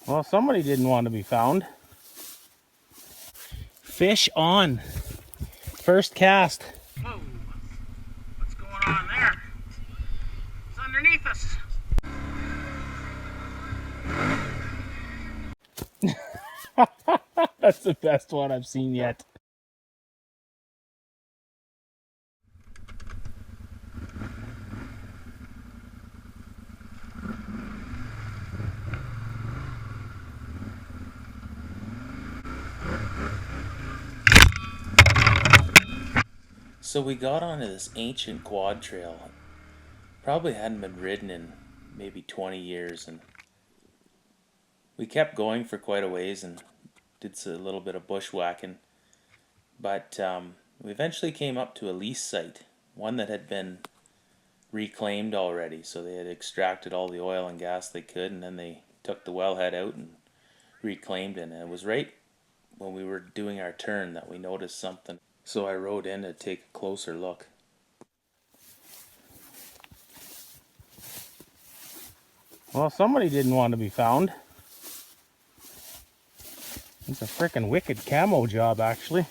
Well, somebody didn't want to be found. Fish on. First cast. Whoa. What's going on there? It's underneath us. That's the best one I've seen yet. So we got onto this ancient quad trail. Probably hadn't been ridden in maybe 20 years, and we kept going for quite a ways and did a little bit of bushwhacking. But we eventually came up to a lease site, one that had been reclaimed already. So they had extracted all the oil and gas they could, and then they took the wellhead out and reclaimed it. And it was right when we were doing our turn that we noticed something. So I rode in to take a closer look. Well, somebody didn't want to be found. It's a frickin' wicked camo job, actually.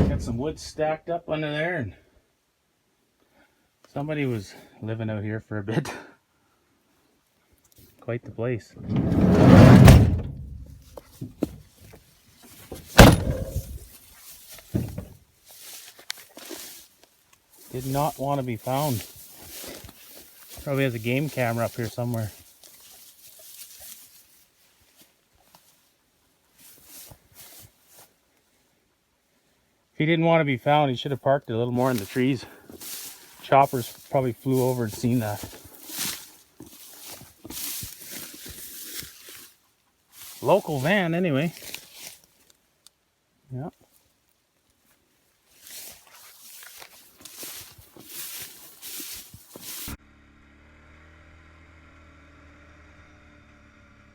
Got some wood stacked up under there, and somebody was living out here for a bit. Quite the place. Did not want to be found. Probably has a game camera up here somewhere. If he didn't want to be found, he should have parked it a little more in the trees. Choppers probably flew over and seen that. Local van, anyway. Yep.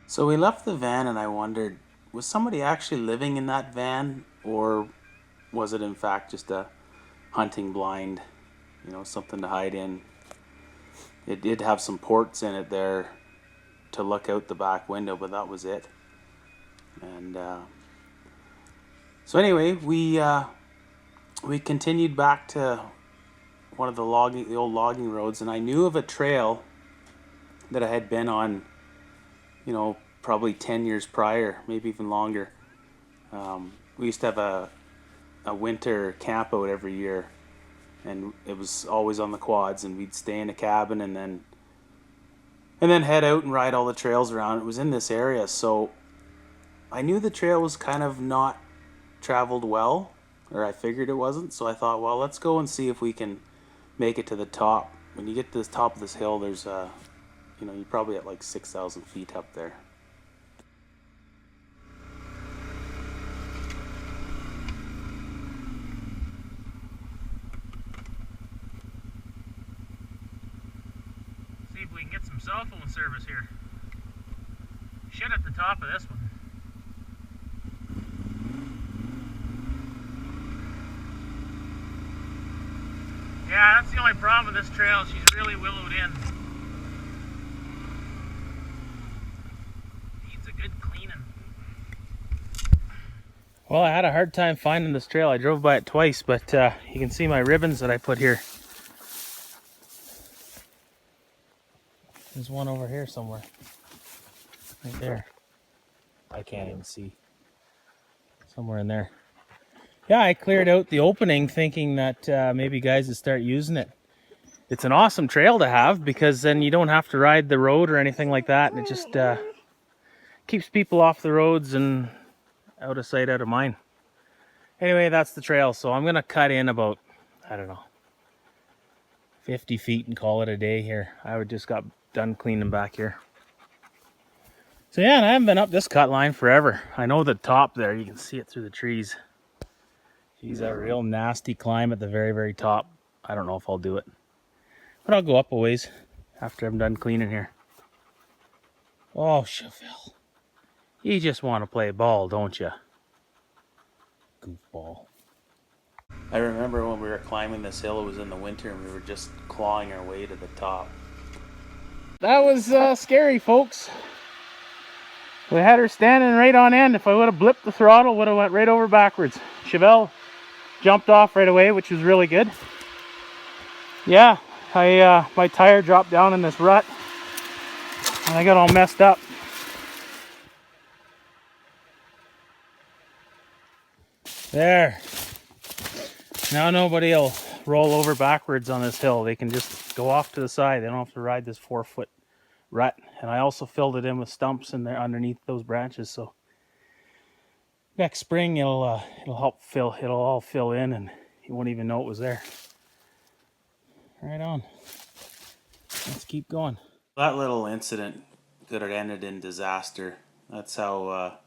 So we left the van, and I wondered, was somebody actually living in that van, or was it in fact just a hunting blind, something to hide in? It did have some ports in it there to look out the back window, but that was it. And so anyway, we continued back to one of the old logging roads, and I knew of a trail that I had been on, probably 10 years prior, maybe even longer. We used to have a winter camp out every year, and it was always on the quads, and we'd stay in a cabin and then head out and ride all the trails around. It was in this area, so I knew the trail was kind of not traveled well, or I figured it wasn't, so I thought, well, let's go and see if we can make it to the top. When you get to the top of this hill, there's you're probably at like 6,000 feet up there. See if we can get some cell phone service here. Shit at the top of this one. Yeah, that's the only problem with this trail. She's really willowed in. Needs a good cleaning. Well, I had a hard time finding this trail. I drove by it twice, but you can see my ribbons that I put here. There's one over here somewhere. Right there. I can't even see. Somewhere in there. Yeah, I cleared out the opening thinking that maybe guys would start using it. It's an awesome trail to have because then you don't have to ride the road or anything like that. And it just keeps people off the roads and out of sight, out of mind. Anyway, that's the trail. So I'm going to cut in about, 50 feet and call it a day here. I just got done cleaning back here. So yeah, and I haven't been up this cut line forever. I know the top there, you can see it through the trees. Geez, a real nasty climb at the very, very top. I don't know if I'll do it. But I'll go up a ways after I'm done cleaning here. Oh, Chevelle. You just want to play ball, don't you? Goofball. I remember when we were climbing this hill, it was in the winter, and we were just clawing our way to the top. That was scary, folks. We had her standing right on end. If I would have blipped the throttle, would have went right over backwards. Chevelle jumped off right away, which was really good. Yeah, my tire dropped down in this rut, and I got all messed up. There. Now nobody will roll over backwards on this hill. They can just go off to the side. They don't have to ride this 4-foot rut. And I also filled it in with stumps in there underneath those branches. So next spring it'll help fill. It'll all fill in, and you won't even know it was there. Right on. Let's keep going. That little incident could have ended in disaster. That's how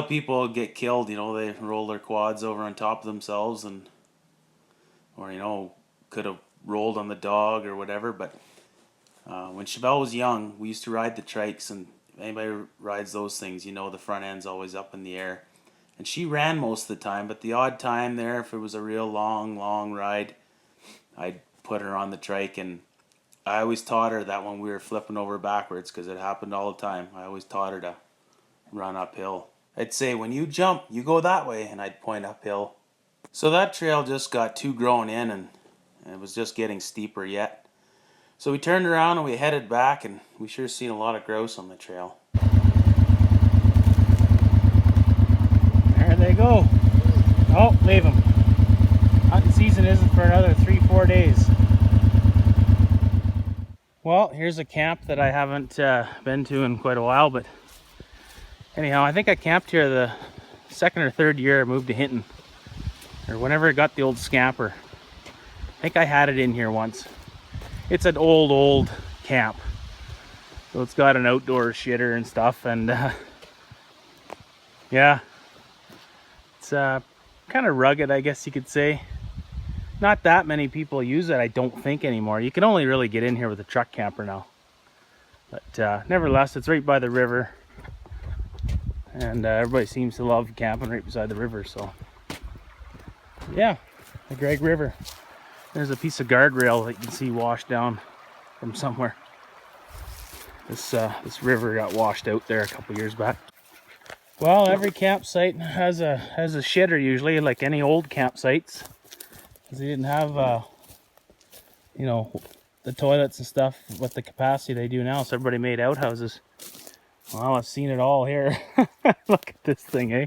people get killed. You know, they roll their quads over on top of themselves, or you know, could have rolled on the dog or whatever. But when Chevelle was young, we used to ride the trikes, and if anybody rides those things, you know the front end's always up in the air. And she ran most of the time, but the odd time there, if it was a real long ride, I'd put her on the trike, and I always taught her that when we were flipping over backwards, because it happened all the time, I always taught her to run uphill. I'd say, when you jump, you go that way, and I'd point uphill. So that trail just got too grown in, and it was just getting steeper yet. So we turned around and we headed back, and we sure seen a lot of grouse on the trail. There they go. Oh, leave them. Hunting season isn't for another 3-4 days. Well, here's a camp that I haven't been to in quite a while, but anyhow, I think I camped here the second or third year I moved to Hinton, or whenever I got the old scamper. I think I had it in here once. It's an old camp, so it's got an outdoor shitter and stuff, and yeah, it's kind of rugged, I guess you could say. Not that many people use it, I don't think, anymore. You can only really get in here with a truck camper now, but nevertheless, it's right by the river, and everybody seems to love camping right beside the river. So yeah, the Greg River. There's a piece of guardrail that you can see washed down from somewhere. This river got washed out there a couple years back. Well, every campsite has a shitter usually, like any old campsites, because they didn't have you know, the toilets and stuff with the capacity they do now. So everybody made outhouses. Well, I've seen it all here. Look at this thing, eh?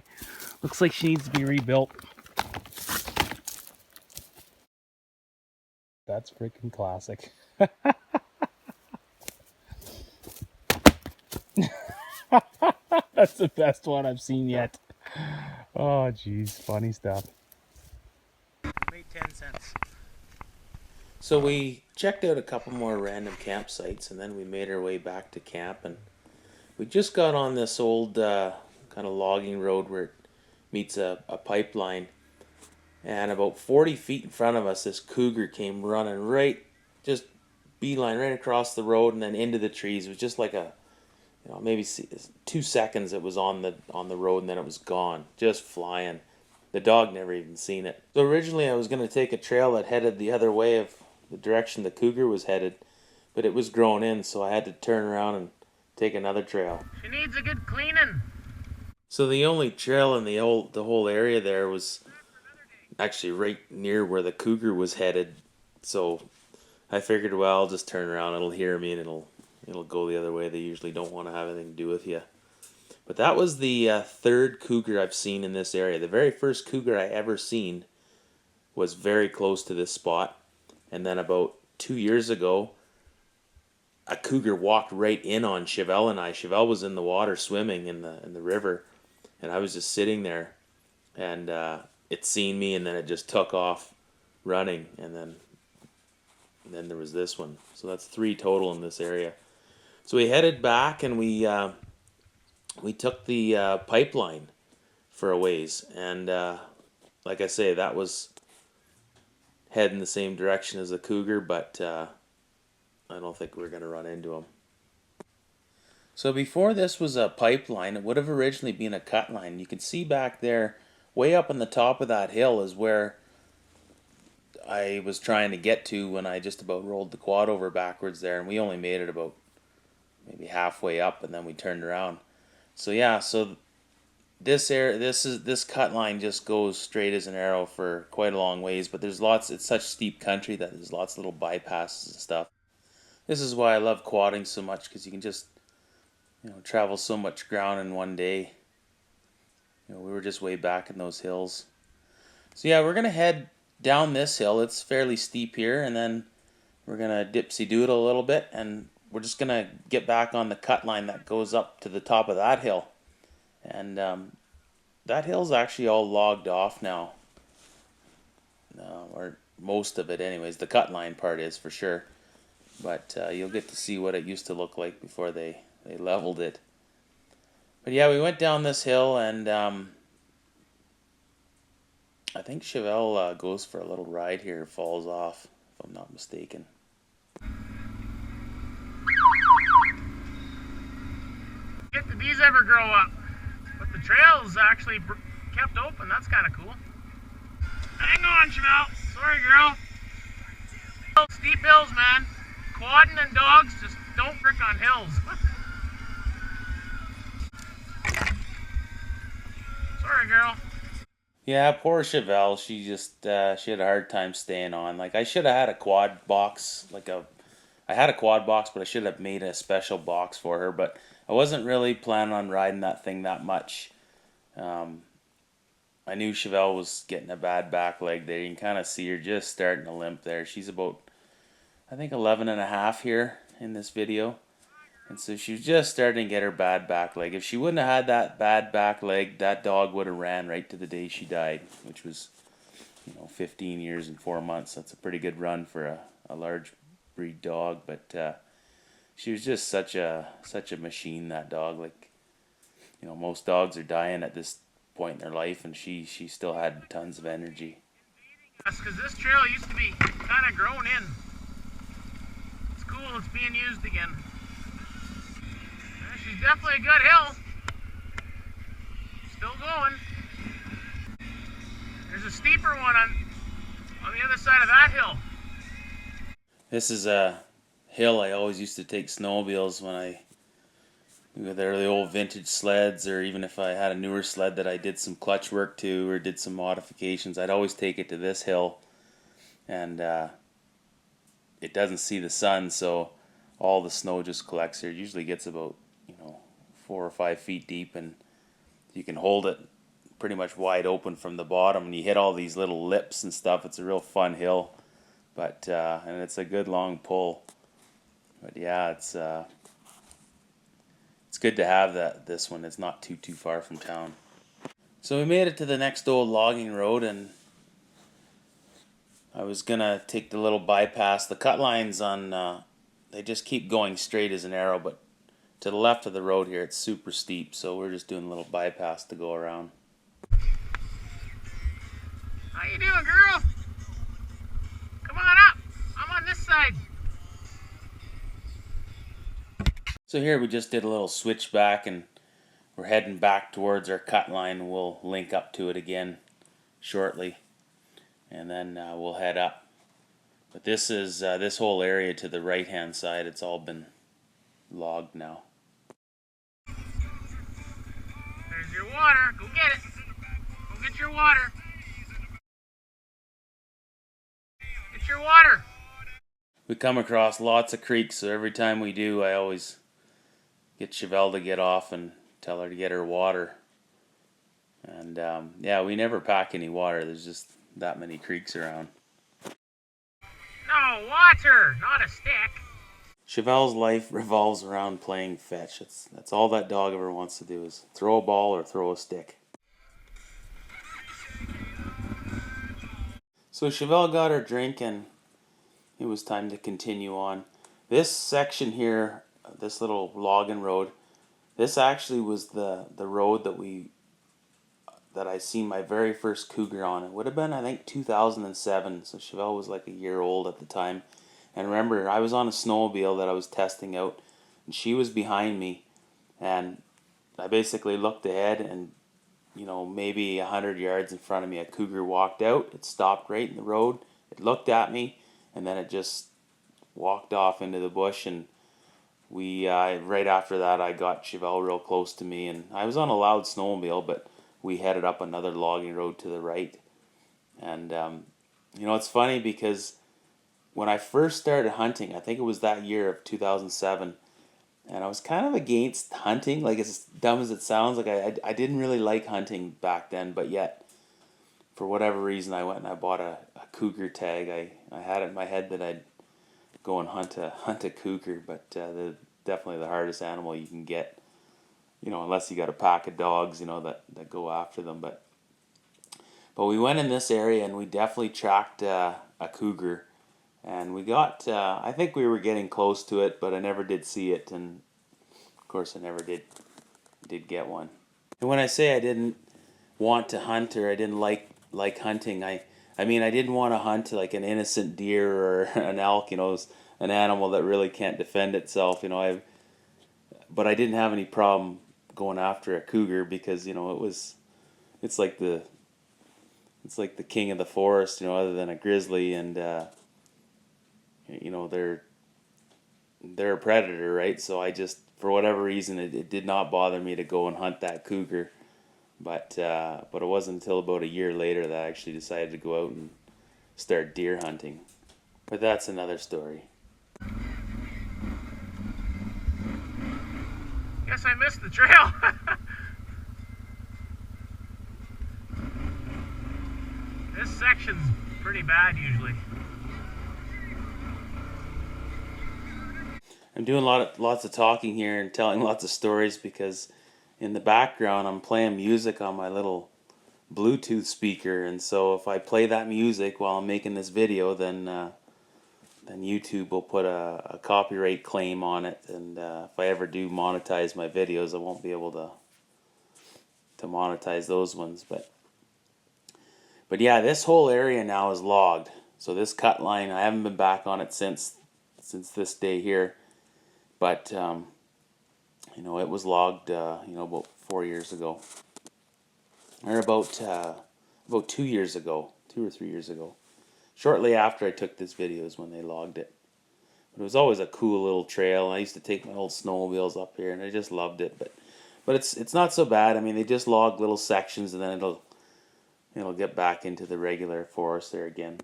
Looks like she needs to be rebuilt. That's freaking classic. That's the best one I've seen yet. Oh, geez, funny stuff. Made 10 cents. So we checked out a couple more random campsites, and then we made our way back to camp, and we just got on this old kind of logging road where it meets a pipeline. And about 40 feet in front of us, this cougar came running right, just beeline right across the road and then into the trees. It was just like maybe 2 seconds it was on the road, and then it was gone, just flying. The dog never even seen it. So originally I was going to take a trail that headed the other way of the direction the cougar was headed, but it was grown in, so I had to turn around and take another trail. She needs a good cleaning. So the only trail in the whole area there was actually right near where the cougar was headed, so I figured, well, I'll just turn around, it'll hear me, and it'll go the other way. They usually don't want to have anything to do with you. But that was the third cougar I've seen in this area. The very first cougar I ever seen was very close to this spot, and then about 2 years ago, a cougar walked right in on Chevelle and I. Chevelle was in the water swimming in the river, and I was just sitting there, and it seen me, and then it just took off running, and then there was this one. So that's 3 total in this area. So we headed back, and we took the pipeline for a ways, and like I say, that was heading the same direction as the Cougar, but I don't think we're going to run into him. So before this was a pipeline, it would have originally been a cut line. You can see back there, way up on the top of that hill is where I was trying to get to when I just about rolled the quad over backwards there, and we only made it about maybe halfway up, and then we turned around. So yeah, so this cut line just goes straight as an arrow for quite a long ways, but there's lots. It's such steep country that there's lots of little bypasses and stuff. This is why I love quadding so much, because you can just travel so much ground in one day. We were just way back in those hills. So yeah, we're gonna head down this hill. It's fairly steep here, and then we're gonna dipsy doodle a little bit, and we're just gonna get back on the cut line that goes up to the top of that hill. And that hill's actually all logged off now, or most of it anyways. The cut line part is for sure, but you'll get to see what it used to look like before they leveled it. But yeah, we went down this hill, and I think Chevelle goes for a little ride here, falls off, if I'm not mistaken. Did these ever grow up? But the trail's actually kept open. That's kind of cool. Hang on, Chevelle. Sorry, girl. Steep hills, man. Quadding and dogs just don't frick on hills. Sorry, girl. Yeah, poor Chevelle. She just she had a hard time staying on. Like, I should have had a quad box, I had a quad box, but I should have made a special box for her. But I wasn't really planning on riding that thing that much. I knew Chevelle was getting a bad back leg there. You can kind of see her just starting to limp there. She's about, I think, 11 and a half here in this video. And so she was just starting to get her bad back leg. If she wouldn't have had that bad back leg, that dog would have ran right to the day she died, which was, 15 years and 4 months. That's a pretty good run for a large breed dog. But she was just such a machine, that dog. Like, most dogs are dying at this point in their life, and she still had tons of energy. That's because this trail used to be kind of grown in. It's cool, it's being used again. She's definitely a good hill. Still going. There's a steeper one on the other side of that hill. This is a hill I always used to take snowmobiles when they're the old vintage sleds, or even if I had a newer sled that I did some clutch work to or did some modifications, I'd always take it to this hill. And it doesn't see the sun, so all the snow just collects here. It usually gets about 4 or 5 feet deep, and you can hold it pretty much wide open from the bottom, and you hit all these little lips and stuff. It's a real fun hill, but and it's a good long pull. But yeah, it's good to have this one. It's not too far from town. So we made it to the next old logging road, and I was gonna take the little bypass. The cut lines on they just keep going straight as an arrow, but to the left of the road here, it's super steep, so we're just doing a little bypass to go around. How you doing, girl? Come on up. I'm on this side. So here we just did a little switchback, and we're heading back towards our cut line. We'll link up to it again shortly, and then we'll head up. But this is this whole area to the right-hand side. It's all been logged now. There's your water. Go get it. Go get your water. Get your water. We come across lots of creeks, so every time we do, I always get Chevelle to get off and tell her to get her water. And yeah, we never pack any water. There's just that many creeks around. No, water, not a stick. Chevelle's life revolves around playing fetch. That's all that dog ever wants to do, is throw a ball or throw a stick. So Chevelle got her drink, and it was time to continue on. This section here, this little logging road, this actually was the road that we that I seen my very first Cougar on. It would have been, I think, 2007. So Chevelle was like a year old at the time. And remember, I was on a snowmobile that I was testing out, and she was behind me. And I basically looked ahead, and maybe 100 yards in front of me, a Cougar walked out. It stopped right in the road. It looked at me, and then it just walked off into the bush. And we right after that, I got Chevelle real close to me, and I was on a loud snowmobile, but we headed up another logging road to the right. And it's funny because when I first started hunting, I think it was that year of 2007, and I was kind of against hunting. Like, as dumb as it sounds, like I didn't really like hunting back then, but yet for whatever reason I went and I bought a Cougar tag. I had it in my head that I'd go and hunt a Cougar, but definitely the hardest animal you can get, unless you got a pack of dogs, that go after them. But we went in this area and we definitely tracked a Cougar, and we got I think we were getting close to it, but I never did see it, and of course I never did get one. And when I say I didn't want to hunt, or I didn't like hunting, I mean I didn't want to hunt like an innocent deer or an elk, an animal that really can't defend itself, but I didn't have any problem going after a Cougar because it's like the king of the forest, other than a grizzly, and they're a predator, right? So I just, for whatever reason, it did not bother me to go and hunt that Cougar. But it wasn't until about a year later that I actually decided to go out and start deer hunting. But that's another story. Guess I missed the trail. This section's pretty bad usually. I'm doing lots of talking here and telling lots of stories because in the background I'm playing music on my little Bluetooth speaker, and so if I play that music while I'm making this video, then YouTube will put a copyright claim on it, and if I ever do monetize my videos, I won't be able to monetize those ones. But yeah, this whole area now is logged. So this cut line, I haven't been back on it since this day here. But it was logged about 4 years ago, or about 2 years ago, 2 or 3 years ago. Shortly after I took this video is when they logged it. But it was always a cool little trail. I used to take my old snowmobiles up here, and I just loved it. But it's not so bad. I mean, they just log little sections, and then it'll get back into the regular forest there again.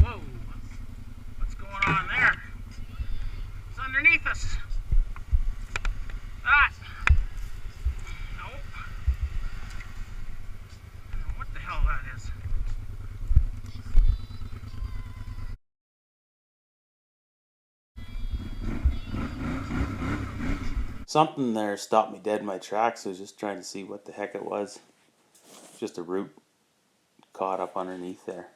Whoa! What's going on there? It's underneath us. Ah! Nope. I don't know what the hell that is. Something there stopped me dead in my tracks. I was just trying to see what the heck it was. Just a root caught up underneath there.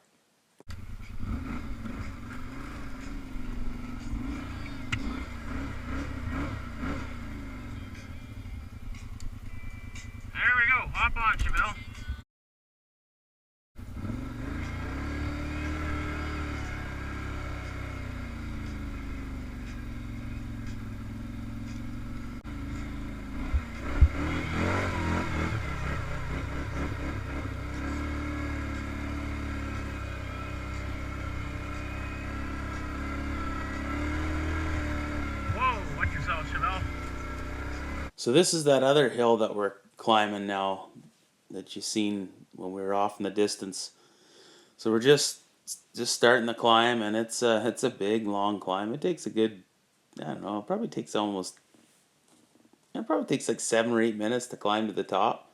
There we go. Hop on, Chevelle. Whoa, watch yourself, Chevelle. So this is that other hill that we're climbing now that you seen when we were off in the distance. So we're just starting the climb, and it's a big, long climb. It takes a good, I don't know, it probably takes like 7 or 8 minutes to climb to the top.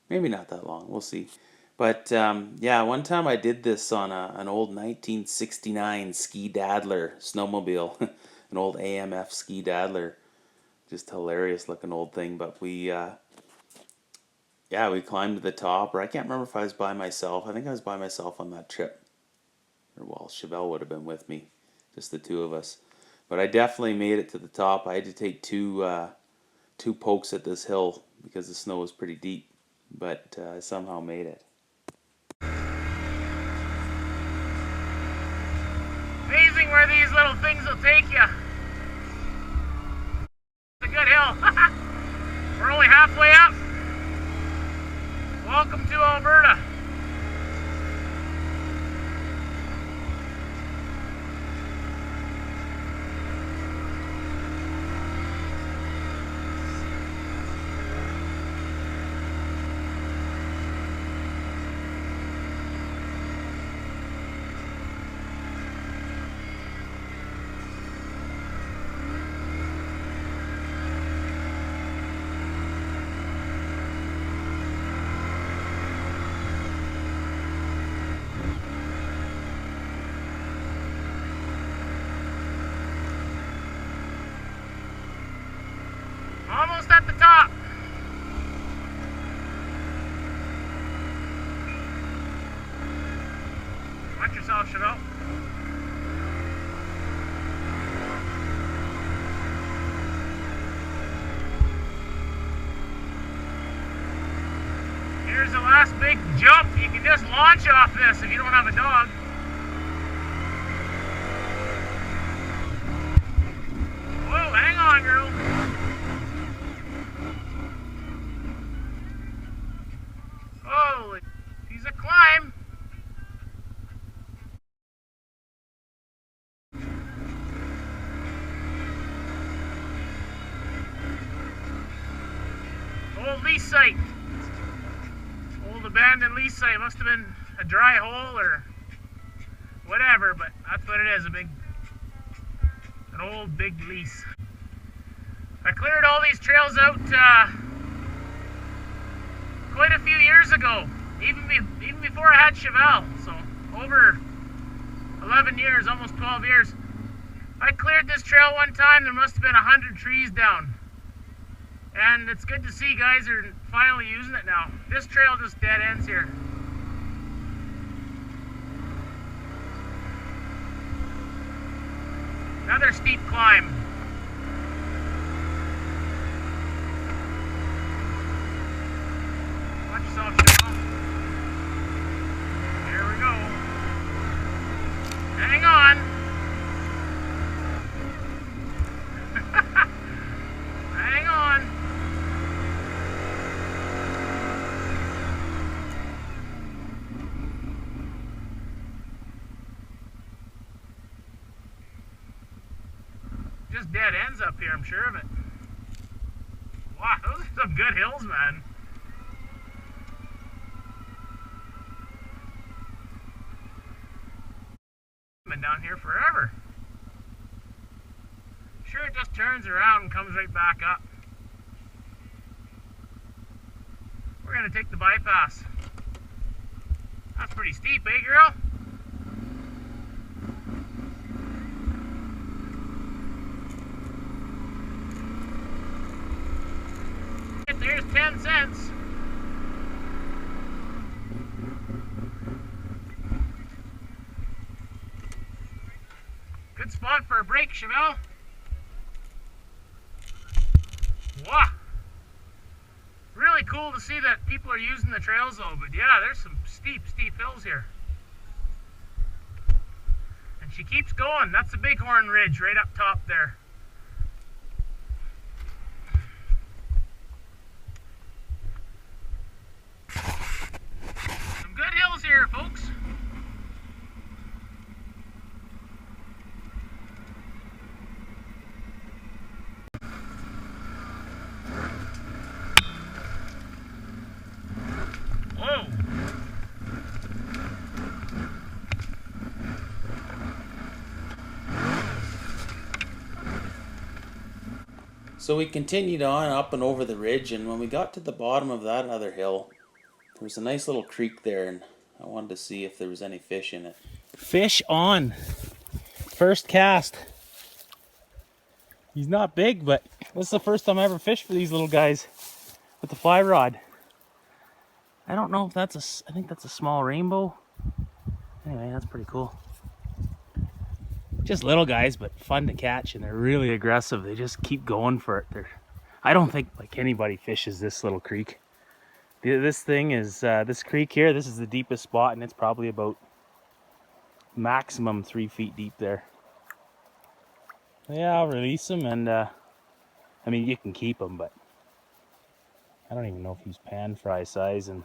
Maybe not that long. We'll see. But yeah, one time I did this on an old 1969 Ski Daddler snowmobile, an old AMF Ski Daddler, just hilarious looking old thing. But we yeah, we climbed to the top, or I can't remember if I was by myself. I think I was by myself on that trip. Or well, Chevelle would have been with me, just the two of us. But I definitely made it to the top. I had to take two pokes at this hill because the snow was pretty deep, but I somehow made it. Amazing where these little things will take you. It's a good hill. We're only halfway up. Welcome to Alberta. Almost at the top. Watch yourself, Chevelle. Here's the last big jump. You can just launch off this if you don't have a dog. Whoa, hang on, girl. Holy, she's a climb. Old lease site. Old abandoned lease site. Must have been a dry hole or whatever, but that's what it is, an old big lease. I cleared all these trails out quite a few years ago, even before I had Chevelle, so over 11 years, almost 12 years. I cleared this trail one time. There must have been 100 trees down, and it's good to see guys are finally using it now. This trail just dead ends here. Another steep climb. Watch yourself, Chevelle. Here we go. Hang on. Hang on. Just dead ends up here, I'm sure of it. Wow, those are some good hills, man. Been down here forever. Sure, it just turns around and comes right back up. We're gonna take the bypass. That's pretty steep, eh, girl? There's 10 cents. Good spot for a break, Chevelle. Wow. Really cool to see that people are using the trails though, but yeah, there's some steep hills here. And she keeps going. That's the Bighorn Ridge right up top there. Some good hills here, folks. Whoa. So we continued on up and over the ridge, and when we got to the bottom of that other hill, there was a nice little creek there, and I wanted to see if there was any fish in it. Fish on. First cast. He's not big, but this is the first time I ever fished for these little guys with the fly rod. I don't know if that's I think that's a small rainbow. Anyway, that's pretty cool. Just little guys, but fun to catch, and they're really aggressive. They just keep going for it. I don't think like anybody fishes this little creek. This thing is, this creek here, this is the deepest spot, and it's probably about maximum 3 feet deep there. Yeah, I'll release them, and I mean, you can keep them, but I don't even know if he's pan fry size. And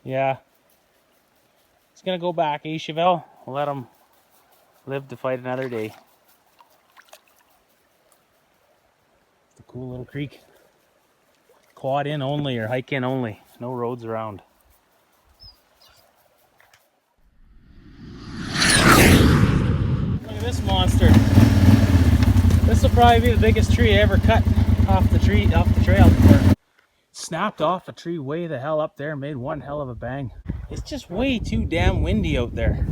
yeah, he's gonna go back, eh, Chevelle? We'll let him live to fight another day. It's a cool little creek. Quad in only, or hike in only. No roads around. Look at this monster. This will probably be the biggest tree I ever cut off the trail. Snapped off a tree way the hell up there, made one hell of a bang. It's just way too damn windy out there.